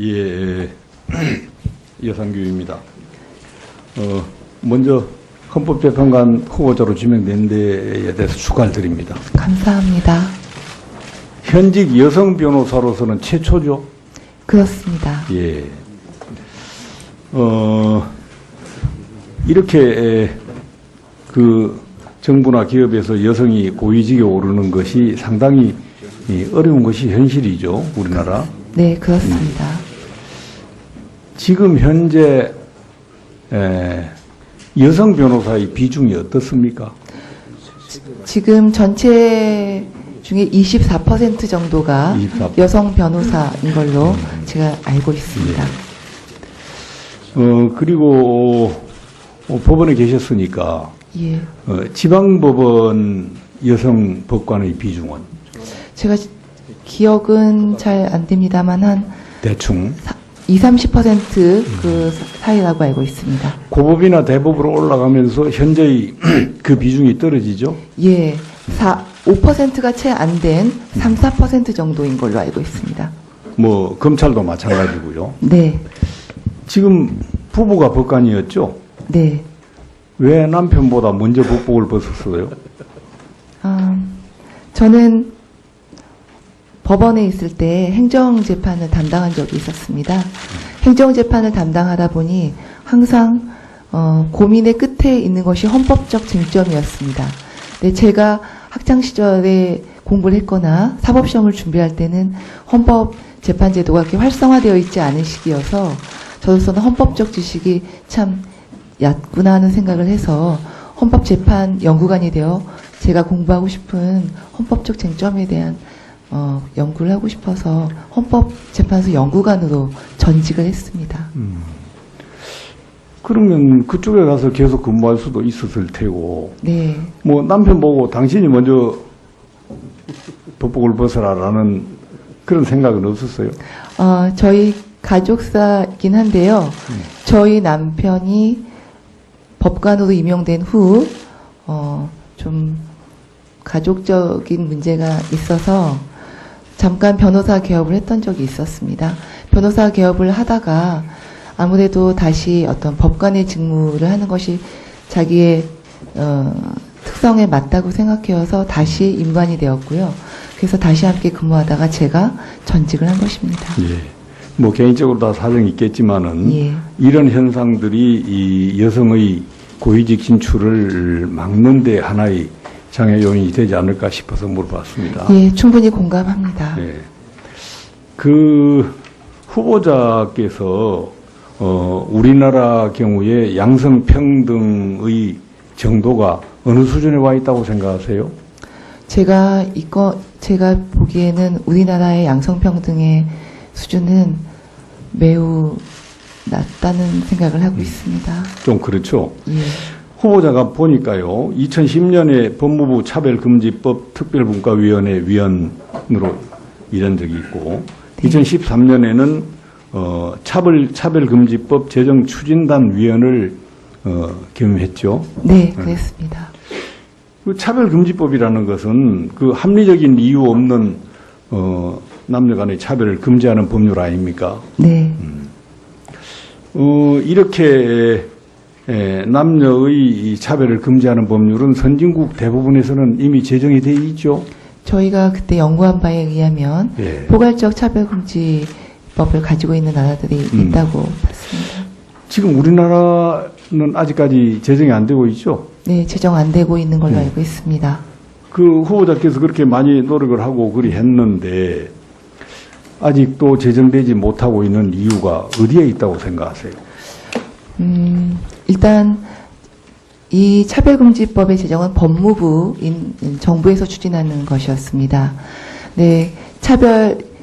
예, 여상규입니다. 먼저 헌법재판관 후보자로 지명된 데에 대해서 축하를 드립니다. 감사합니다. 현직 여성 변호사로서는 최초죠? 그렇습니다. 예. 이렇게 그 정부나 기업에서 여성이 고위직에 오르는 것이 상당히 어려운 것이 현실이죠, 우리나라. 네, 그렇습니다. 지금 현재 여성 변호사의 비중이 어떻습니까? 지금 전체 중에 24% 정도가 24%. 여성 변호사인 걸로 제가 알고 있습니다. 그리고 법원에 계셨으니까 예. 지방법원 여성 법관의 비중은 제가 기억은 잘 안 됩니다만 한 대충 20~30% 그 사이라고 알고 있습니다. 고법이나 대법으로 올라가면서 현재의 그 비중이 떨어지죠? 예. 5%가 채 안 된 3~4% 정도인 걸로 알고 있습니다. 뭐 검찰도 마찬가지고요. 네. 지금 부부가 법관이었죠? 네. 왜 남편보다 먼저 법복을 벗었어요? 저는 법원에 있을 때 행정재판을 담당한 적이 있었습니다. 행정재판을 담당하다 보니 항상 고민의 끝에 있는 것이 헌법적 쟁점이었습니다. 근데 제가 학창시절에 공부를 했거나 사법시험을 준비할 때는 헌법재판제도가 그렇게 활성화되어 있지 않은 시기여서 저로서는 헌법적 지식이 참 얕구나 하는 생각을 해서 헌법재판 연구관이 되어 제가 공부하고 싶은 헌법적 쟁점에 대한 연구를 하고 싶어서 헌법재판소 연구관으로 전직을 했습니다. 그러면 그쪽에 가서 계속 근무할 수도 있었을 테고. 네. 뭐 남편 보고 당신이 먼저 법복을 벗어라라는 그런 생각은 없었어요? 저희 가족사이긴 한데요. 저희 남편이 법관으로 임용된 후 좀 가족적인 문제가 있어서 잠깐 변호사 개업을 했던 적이 있었습니다. 변호사 개업을 하다가 아무래도 다시 어떤 법관의 직무를 하는 것이 자기의 특성에 맞다고 생각해서 다시 임관이 되었고요. 그래서 다시 함께 근무하다가 제가 전직을 한 것입니다. 예. 뭐 개인적으로 다 사정이 있겠지만은 예. 이런 현상들이 이 여성의 고위직 진출을 막는 데 하나의 장애 요인이 되지 않을까 싶어서 물어봤습니다. 예, 충분히 공감합니다. 예. 그 후보자께서 우리나라 경우에 양성평등의 정도가 어느 수준에 와 있다고 생각하세요? 제가 보기에는 우리나라의 양성평등의 수준은 매우 낮다는 생각을 하고 있습니다. 좀 그렇죠. 예. 후보자가 보니까요, 2010년에 법무부 차별금지법 특별분과위원회 위원으로 일한 적이 있고, 네. 2013년에는 차별금지법 제정추진단 위원을 겸임했죠. 네, 그랬습니다. 그 차별금지법이라는 것은 그 합리적인 이유 없는 남녀 간의 차별을 금지하는 법률 아닙니까? 네. 이렇게 남녀의 이 차별을 금지하는 법률은 선진국 대부분에서는 이미 제정이 돼 있죠. 저희가 그때 연구한 바에 의하면 예. 포괄적 차별금지법을 가지고 있는 나라들이 있다고 봤습니다. 지금 우리나라는 아직까지 제정이 안 되고 있죠. 네, 제정 안 되고 있는 걸로 알고 있습니다. 그 후보자께서 그렇게 많이 노력을 하고 그리 했는데 아직도 제정되지 못하고 있는 이유가 어디에 있다고 생각하세요? 일단 이 차별금지법의 제정은 법무부인 정부에서 추진하는 것이었습니다. 네,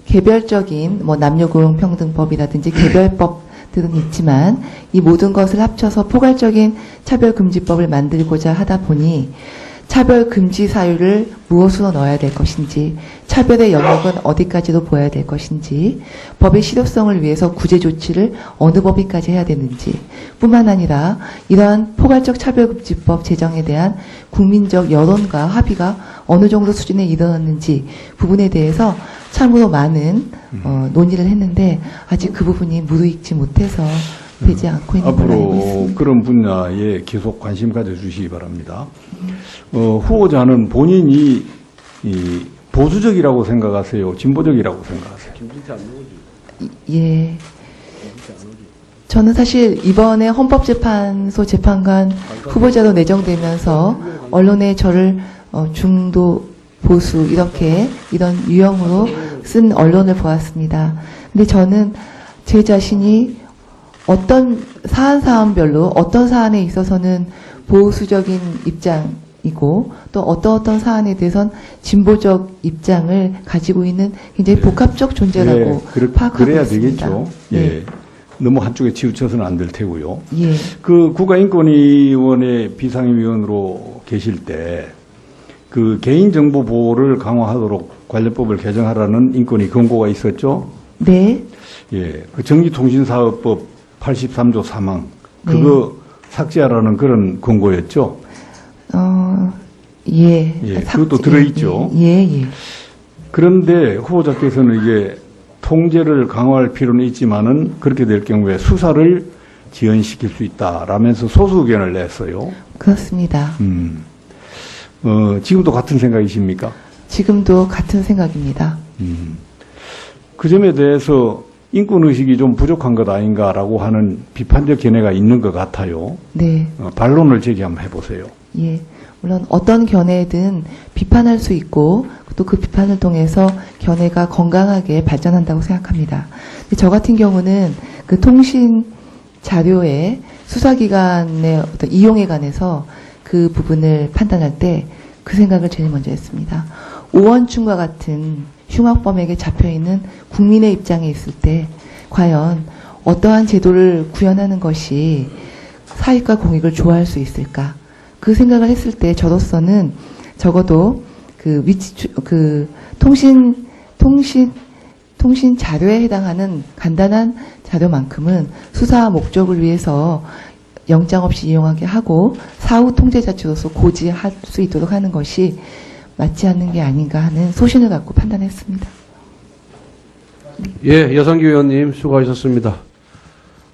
개별적인 뭐 남녀고용평등법이라든지 개별법들은 있지만 이 모든 것을 합쳐서 포괄적인 차별금지법을 만들고자 하다 보니 차별금지 사유를 무엇으로 넣어야 될 것인지, 차별의 영역은 어디까지도 보여야 될 것인지, 법의 실효성을 위해서 구제 조치를 어느 법위까지 해야 되는지 뿐만 아니라 이러한 포괄적 차별금지법 제정에 대한 국민적 여론과 합의가 어느 정도 수준에 이르렀는지 부분에 대해서 참으로 많은 논의를 했는데 아직 그 부분이 무르익지 못해서 되지 않고 있는 걸로 알고 앞으로 있습니다. 그런 분야에 계속 관심 가져주시기 바랍니다. 후보자는 본인이 보수적이라고 생각하세요? 진보적이라고 생각하세요? 예. 저는 사실 이번에 헌법재판소 재판관 후보자로 내정되면서 언론에 저를 중도 보수 이런 유형으로 쓴 언론을 보았습니다. 근데 저는 제 자신이 어떤 사안별로 어떤 사안에 있어서는 보수적인 입장이고 또 어떤 사안에 대해선 진보적 입장을 가지고 있는 굉장히 복합적 존재라고 파악하고 그래야 있습니다. 되겠죠. 네. 예. 너무 한쪽에 치우쳐서는 안 될 테고요. 예. 그 국가인권위원회 비상임위원으로 계실 때 그 개인정보 보호를 강화하도록 관련법을 개정하라는 인권위 권고가 있었죠. 네. 예. 그 전기통신사업법 83조 3항 그거 삭제하라는 그런 권고였죠. 예. 예, 그것도 들어있죠. 예. 그런데 후보자께서는 이게 통제를 강화할 필요는 있지만은 그렇게 될 경우에 수사를 지연시킬 수 있다라면서 소수 의견을 냈어요. 그렇습니다. 지금도 같은 생각이십니까? 지금도 같은 생각입니다. 그 점에 대해서 인권의식이 좀 부족한 것 아닌가라고 하는 비판적 견해가 있는 것 같아요. 네. 반론을 제기 한번 해보세요. 예. 물론 어떤 견해든 비판할 수 있고 또 그 비판을 통해서 견해가 건강하게 발전한다고 생각합니다. 근데 저 같은 경우는 그 통신 자료의 수사기관의 어떤 이용에 관해서 그 부분을 판단할 때 그 생각을 제일 먼저 했습니다. 오원춘과 같은 흉악범에게 잡혀있는 국민의 입장에 있을 때 과연 어떠한 제도를 구현하는 것이 사익과 공익을 조화할 수 있을까? 그 생각을 했을 때 저로서는 적어도 통신 자료에 해당하는 간단한 자료만큼은 수사 목적을 위해서 영장 없이 이용하게 하고 사후 통제 자체로서 고지할 수 있도록 하는 것이 맞지 않는 게 아닌가 하는 소신을 갖고 판단했습니다. 예, 여성기 의원님 수고하셨습니다.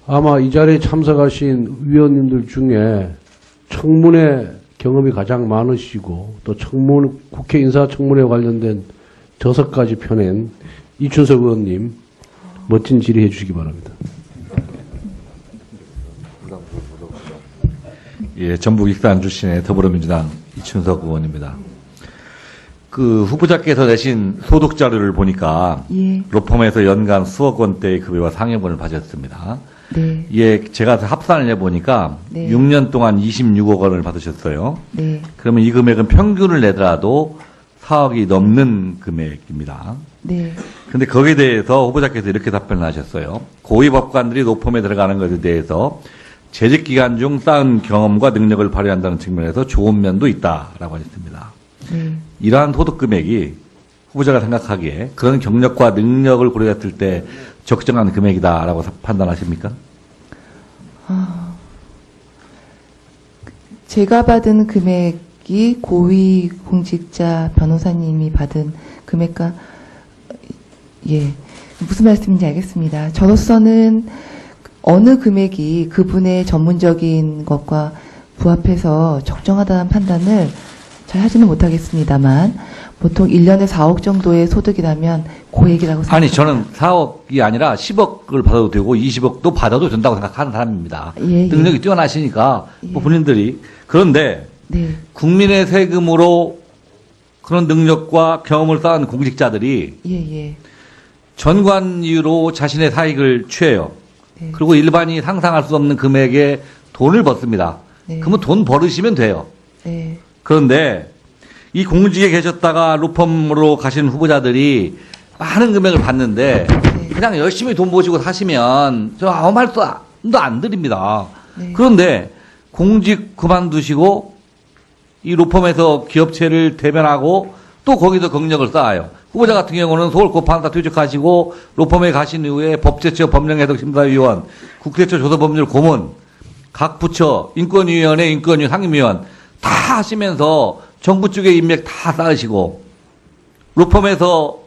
아마 이 자리에 참석하신 위원님들 중에 청문회 경험이 가장 많으시고 또 국회 인사청문회 관련된 저서까지 펴낸 이춘석 의원님 멋진 질의해 주시기 바랍니다. 예, 전북 익산 출신의 더불어민주당 이춘석 의원입니다. 그 후보자께서 내신 소득 자료를 보니까 예. 로펌에서 연간 수억 원대의 급여와 상여분을 받으셨습니다. 네. 예, 제가 합산을 해보니까 네. 6년 동안 26억 원을 받으셨어요. 네. 그러면 이 금액은 평균을 내더라도 4억이 넘는 금액입니다. 네. 그런데 거기에 대해서 후보자께서 이렇게 답변을 하셨어요. 고위 법관들이 로펌에 들어가는 것에 대해서 재직 기간 중 쌓은 경험과 능력을 발휘한다는 측면에서 좋은 면도 있다라고 하셨습니다. 네. 이러한 소득 금액이 후보자가 생각하기에 그런 경력과 능력을 고려했을 때 적정한 금액이다라고 판단하십니까? 제가 받은 금액이 고위 공직자 변호사님이 받은 금액과 예, 무슨 말씀인지 알겠습니다. 저로서는 어느 금액이 그분의 전문적인 것과 부합해서 적정하다는 판단을 잘 하지는 못하겠습니다만 보통 1년에 4억 정도의 소득이라면 고액이라고 생각합니다. 아니, 저는 4억이 아니라 10억을 받아도 되고 20억도 받아도 된다고 생각하는 사람입니다. 예, 예. 능력이 뛰어나시니까 뭐 예. 본인들이. 그런데 네, 국민의 세금으로 그런 능력과 경험을 쌓은 공직자들이 예, 예. 전관 이유로 자신의 사익을 취해요. 네. 그리고 일반인이 상상할 수 없는 금액의 돈을 벗습니다. 네. 그러면 돈 벌으시면 돼요. 네, 그런데 이 공직에 계셨다가 로펌으로 가신 후보자들이 많은 금액을 받는데 네. 그냥 열심히 돈 버시고 사시면 저 아무 말도 안 드립니다. 네. 그런데 공직 그만두시고 이 로펌에서 기업체를 대변하고 또 거기서 경력을 쌓아요. 후보자 같은 경우는 서울 고판사 퇴직하시고 로펌에 가신 이후에 법제처 법령해석심사위원, 국세처 조사법률 고문, 각 부처 인권위원회 인권위 상임위원 다 하시면서 정부 쪽의 인맥 다 쌓으시고 로펌에서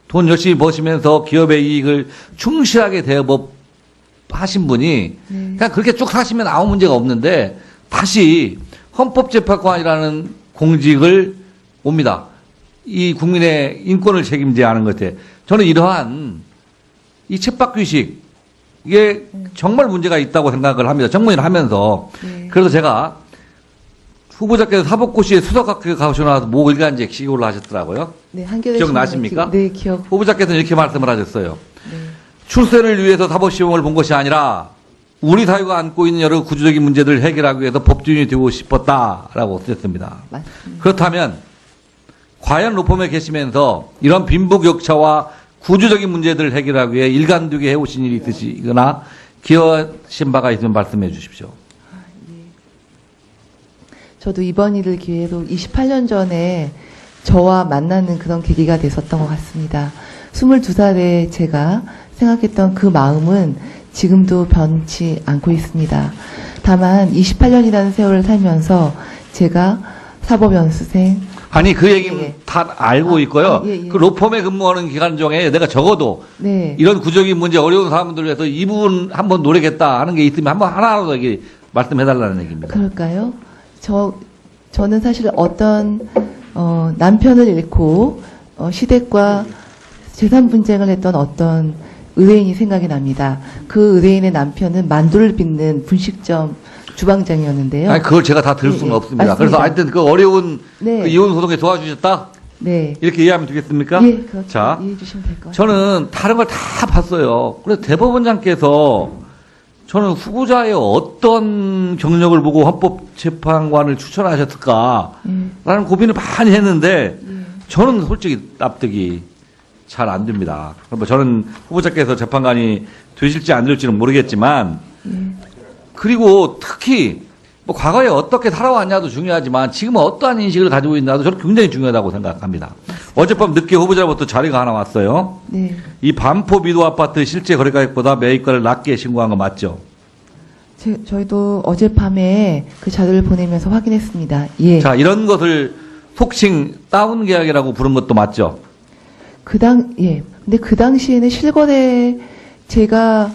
돈 열심히 버시면서 기업의 이익을 충실하게 대업하신 분이 그냥 그렇게 쭉 하시면 아무 문제가 없는데 다시 헌법재판관이라는 공직을 옵니다. 이 국민의 인권을 책임져야 하는 것에 저는 이러한 이 쳇바퀴식 이게 정말 문제가 있다고 생각을 합니다. 정무위를 하면서. 그래서 제가 후보자께서 사법고시에 수석학교 가셔서 뭐 일간지 기고를 하셨더라고요. 네, 한겨레 기억나십니까? 신문 네, 기억. 후보자께서는 이렇게 말씀을 하셨어요. 네. 출세를 위해서 사법시험을 본 것이 아니라 우리 사회가 안고 있는 여러 구조적인 문제들을 해결하기 위해서 법조인이 되고 싶었다라고 쓰셨습니다. 맞습니다. 그렇다면 과연 로펌에 계시면서 이런 빈부격차와 구조적인 문제들을 해결하기 위해 일관되게 해오신 일이 있으시거나 기여하신 바가 있으면 말씀해 주십시오. 저도 이번 일을 기회로 28년 전에 저와 만나는 그런 계기가 됐었던 것 같습니다. 22살에 제가 생각했던 그 마음은 지금도 변치 않고 있습니다. 다만 28년이라는 세월을 살면서 제가 사법연수생, 아니 그 얘기는 예. 다 알고 있고요. 예. 그 로펌에 근무하는 기간 중에 내가 적어도 네, 이런 구조적인 문제 어려운 사람들을 위해서 이 부분 한번 노력했다 하는 게 있으면 한번 하나라도 얘기 말씀해달라는 얘기입니다. 그럴까요? 저는 사실 어떤 남편을 잃고 시댁과 재산 분쟁을 했던 어떤 의뢰인이 생각이 납니다. 그 의뢰인의 남편은 만두를 빚는 분식점 주방장이었는데요. 아니 그걸 제가 다 들을 예, 수는 예. 없습니다. 맞습니다. 그래서 하여튼 그 어려운 네. 그 이혼 소송에 도와주셨다 네, 이렇게 이해하면 되겠습니까? 예, 그렇게 자, 이해해 주시면 될 것 같아요. 저는 다른 걸 다 봤어요. 그래서 대법원장께서 저는 후보자의 어떤 경력을 보고 헌법재판관을 추천하셨을까라는 예, 고민을 많이 했는데 예. 저는 솔직히 납득이 잘 안 됩니다. 뭐 저는 후보자께서 재판관이 되실지 안 될지는 모르겠지만 그리고 특히 뭐 과거에 어떻게 살아왔냐도 중요하지만 지금은 어떠한 인식을 가지고 있나도 저는 굉장히 중요하다고 생각합니다. 어젯밤 늦게 후보자로부터 자료가 하나 왔어요. 네, 이 반포 미도 아파트 실제 거래가격보다 매입가를 낮게 신고한 거 맞죠? 저희도 어젯밤에 그 자료를 보내면서 확인했습니다. 예. 자, 이런 것을 속칭 다운 계약이라고 부른 것도 맞죠? 예. 근데 그 당시에는 실거래 제가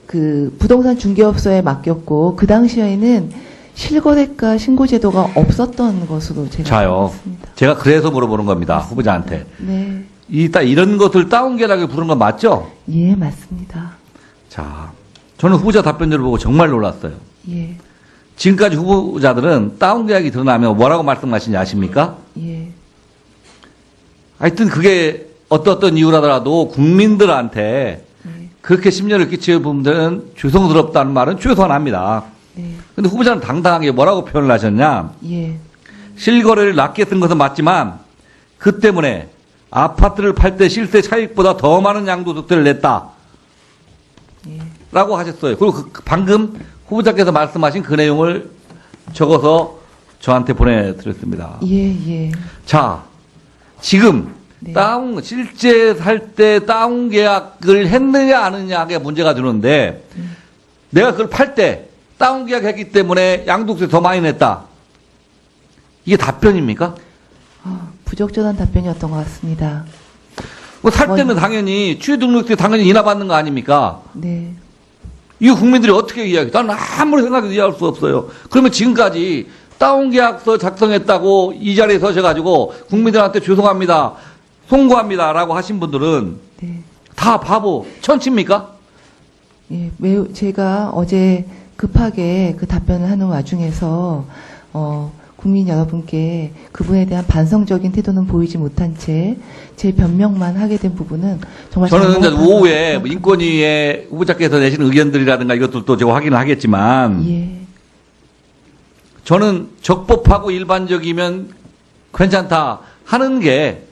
그 부동산 중개업소에 맡겼고 그 당시에는 실거래가 신고 제도가 없었던 것으로 제가 자요. 알고 있습니다. 제가 그래서 물어보는 겁니다. 후보자한테. 네. 이런 것을 다운 계약을 부른 건 맞죠? 예, 맞습니다. 자, 저는 후보자 답변들을 보고 정말 놀랐어요. 예. 지금까지 후보자들은 다운 계약이 드러나면 뭐라고 말씀하시는지 아십니까? 예. 하여튼 그게 어떤 이유라더라도 국민들한테 네. 그렇게 심려를 끼치는 부분들은 죄송스럽다는 말은 최소한합니다. 네. 근데 후보자는 당당하게 뭐라고 표현을 하셨냐? 예. 실거래를 낮게 쓴 것은 맞지만 그 때문에 아파트를 팔 때 실세 차익보다 더 많은 양도소득세를 냈다. 예. 라고 하셨어요. 그리고 방금 후보자께서 말씀하신 그 내용을 적어서 저한테 보내드렸습니다. 예, 예. 자, 지금 네. 실제 살 때 다운 계약을 했느냐 안 했느냐가 문제가 되는데 내가 그걸 팔 때 다운 계약했기 때문에 양도세 더 많이 냈다. 이게 답변입니까? 부적절한 답변이었던 것 같습니다. 뭐 살 때는 당연히 취득세 당연히 인하받는 거 아닙니까? 네. 이거 국민들이 어떻게 이해하겠다? 나는 아무리 생각해도 이해할 수 없어요. 그러면 지금까지 다운 계약서 작성했다고 이 자리에 서셔가지고 국민들한테 죄송합니다, 송구합니다라고 하신 분들은 네. 다 바보, 천치입니까? 예, 제가 어제 급하게 그 답변을 하는 와중에서, 국민 여러분께 그분에 대한 반성적인 태도는 보이지 못한 채 제 변명만 하게 된 부분은 정말 저는 이제 잘못한 오후에 거라고 뭐 인권위에 후보자께서 내신 의견들이라든가 이것들도 제가 확인을 하겠지만 예, 저는 적법하고 일반적이면 괜찮다 하는 게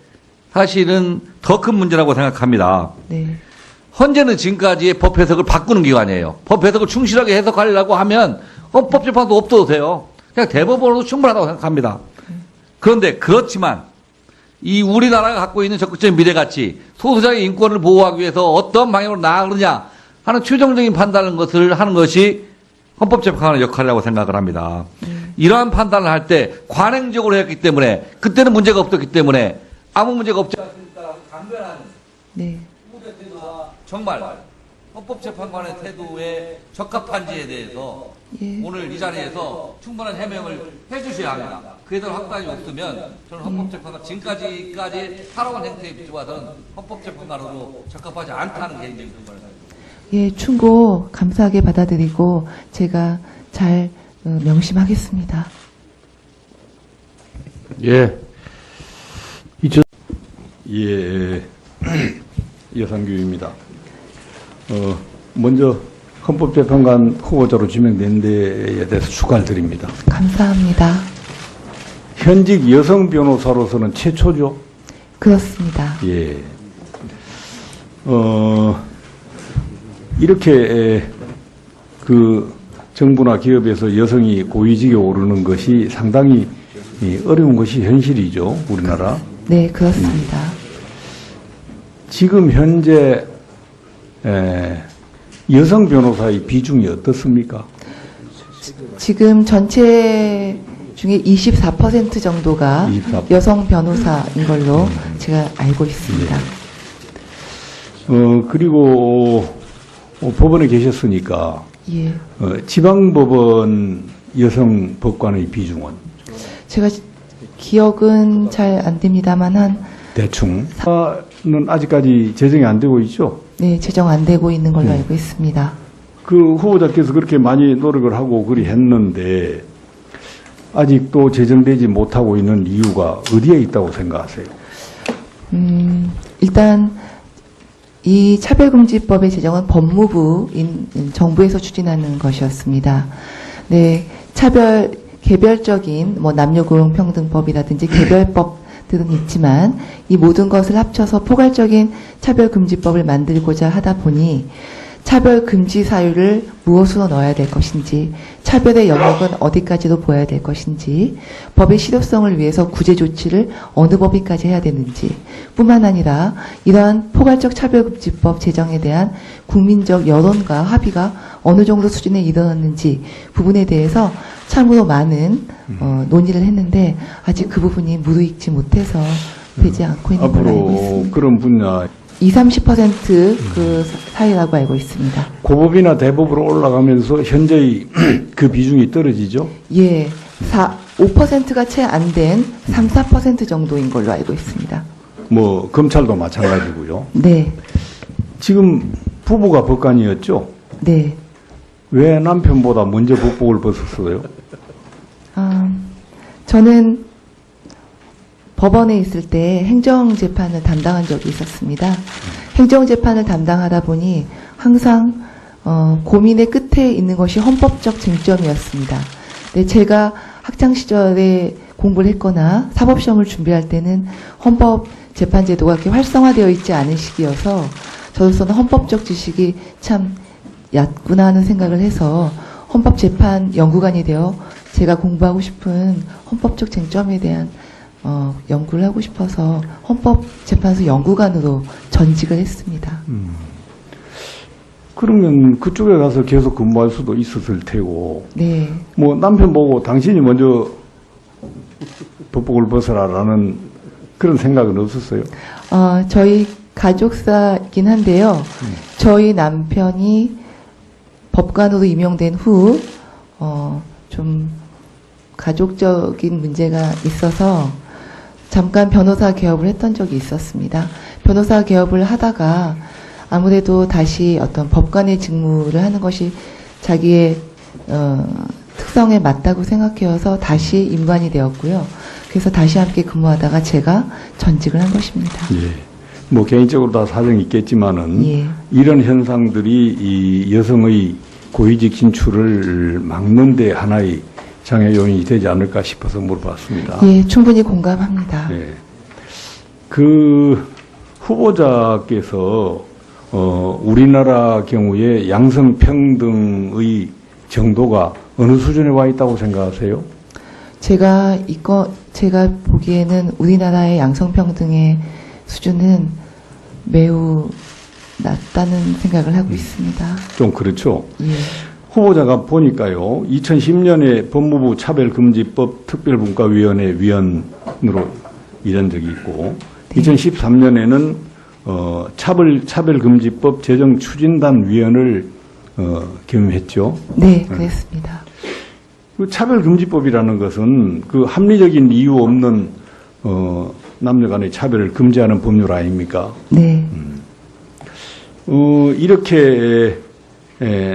사실은 더 큰 문제라고 생각합니다. 네, 헌재는 지금까지의 법 해석을 바꾸는 기관이에요. 법 해석을 충실하게 해석하려고 하면 헌법재판도 없어도 돼요. 그냥 대법원으로도 충분하다고 생각합니다. 그런데 그렇지만 이 우리나라가 갖고 있는 적극적인 미래가치, 소수자의 인권을 보호하기 위해서 어떤 방향으로 나아가느냐 하는 최종적인 판단을 하는 것이 헌법재판관의 역할이라고 생각을 합니다. 이러한 판단을 할 때 관행적으로 했기 때문에 그때는 문제가 없었기 때문에 아무 문제가 없지 않습니까? 강변한 네. 후보자 태도가 정말 헌법재판관의 태도에 적합한지에 대해서 예. 오늘 이 자리에서 충분한 해명을 해주셔야 합니다. 그에 대한 확답이 없으면 저는 헌법재판관 지금까지 살아온 행태에 비추어서는 헌법재판관으로 적합하지 않다는 개인적인 생각을 합니다. 예, 충고 감사하게 받아들이고 제가 잘 명심하겠습니다. 예. 예, 여상규입니다. 먼저 헌법재판관 후보자로 지명된 데에 대해서 축하를 드립니다. 감사합니다. 현직 여성 변호사로서는 최초죠? 그렇습니다. 예. 이렇게 그 정부나 기업에서 여성이 고위직에 오르는 것이 상당히 어려운 것이 현실이죠, 우리나라. 네, 그렇습니다. 지금 현재 여성 변호사의 비중이 어떻습니까? 지금 전체 중에 24% 정도가 24%. 여성 변호사인 걸로 제가 알고 있습니다. 그리고 법원에 계셨으니까 예. 지방법원 여성 법관의 비중은 제가 기억은 잘 안 됩니다만 대충 는 아직까지 제정이 안 되고 있죠. 네, 제정 안 되고 있는 걸로 알고 있습니다. 그 후보자께서 그렇게 많이 노력을 하고 그리 했는데 아직도 제정되지 못하고 있는 이유가 어디에 있다고 생각하세요? 일단 이 차별금지법의 제정은 법무부인 정부에서 추진하는 것이었습니다. 네, 개별적인 남녀고용평등법이라든지 개별법들은 있지만 이 모든 것을 합쳐서 포괄적인 차별금지법을 만들고자 하다 보니 차별금지 사유를 무엇으로 넣어야 될 것인지, 차별의 영역은 어디까지도 보여야 될 것인지, 법의 실효성을 위해서 구제 조치를 어느 법위까지 해야 되는지, 뿐만 아니라 이러한 포괄적 차별금지법 제정에 대한 국민적 여론과 합의가 어느 정도 수준에 이르렀는지 부분에 대해서 참으로 많은 논의를 했는데 아직 그 부분이 무르익지 못해서 되지 않고 있는 걸로 알고 앞으로 있습니다. 그런 분야 20-30% 사이라고 알고 있습니다. 고법이나 대법으로 올라가면서 현재의 그 비중이 떨어지죠? 예, 5%가 채 안 된 3-4% 정도인 걸로 알고 있습니다. 뭐 검찰도 마찬가지고요. 네, 지금 부부가 법관이었죠? 네. 왜 남편보다 먼저 법복을 벗었어요? 저는 법원에 있을 때 행정재판을 담당한 적이 있었습니다. 행정재판을 담당하다 보니 항상 고민의 끝에 있는 것이 헌법적 쟁점이었습니다. 네, 제가 학창 시절에 공부를 했거나 사법시험을 준비할 때는 헌법재판제도가 그렇게 활성화되어 있지 않은 시기여서 저로서는 헌법적 지식이 참 얕구나 하는 생각을 해서 헌법재판 연구관이 되어 제가 공부하고 싶은 헌법적 쟁점에 대한 연구를 하고 싶어서 헌법재판소 연구관으로 전직을 했습니다. 그러면 그쪽에 가서 계속 근무할 수도 있었을 테고, 네. 뭐 남편 보고 당신이 먼저 법복을 벗어라라는 그런 생각은 없었어요? 저희 가족사이긴 한데요. 저희 남편이 법관으로 임용된 후, 좀 가족적인 문제가 있어서 잠깐 변호사 개업을 했던 적이 있었습니다. 변호사 개업을 하다가 아무래도 다시 어떤 법관의 직무를 하는 것이 자기의 특성에 맞다고 생각해서 다시 임관이 되었고요. 그래서 다시 함께 근무하다가 제가 전직을 한 것입니다. 예. 뭐 개인적으로 다 사정이 있겠지만은 예. 이런 현상들이 이 여성의 고위직 진출을 막는 데 하나의 장애 요인이 되지 않을까 싶어서 물어봤습니다. 예, 충분히 공감합니다. 예. 그 후보자께서 우리나라 경우에 양성평등의 정도가 어느 수준에 와 있다고 생각하세요? 제가 보기에는 우리나라의 양성평등의 수준은 매우 낮다는 생각을 하고 있습니다. 좀 그렇죠. 예. 후보자가 보니까요, 2010년에 법무부 차별금지법 특별분과위원회 위원으로 일한 적이 있고, 네. 2013년에는 차별금지법 제정추진단위원을 겸임했죠. 네, 그랬습니다. 그 차별금지법이라는 것은 그 합리적인 이유 없는 남녀 간의 차별을 금지하는 법률 아닙니까? 네. 이렇게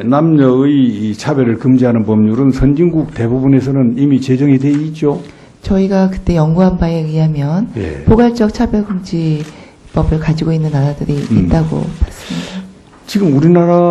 남녀의 이 차별을 금지하는 법률은 선진국 대부분에서는 이미 제정이 돼 있죠. 저희가 그때 연구한 바에 의하면 예. 포괄적 차별금지법을 가지고 있는 나라들이 있다고 봤습니다. 지금 우리나라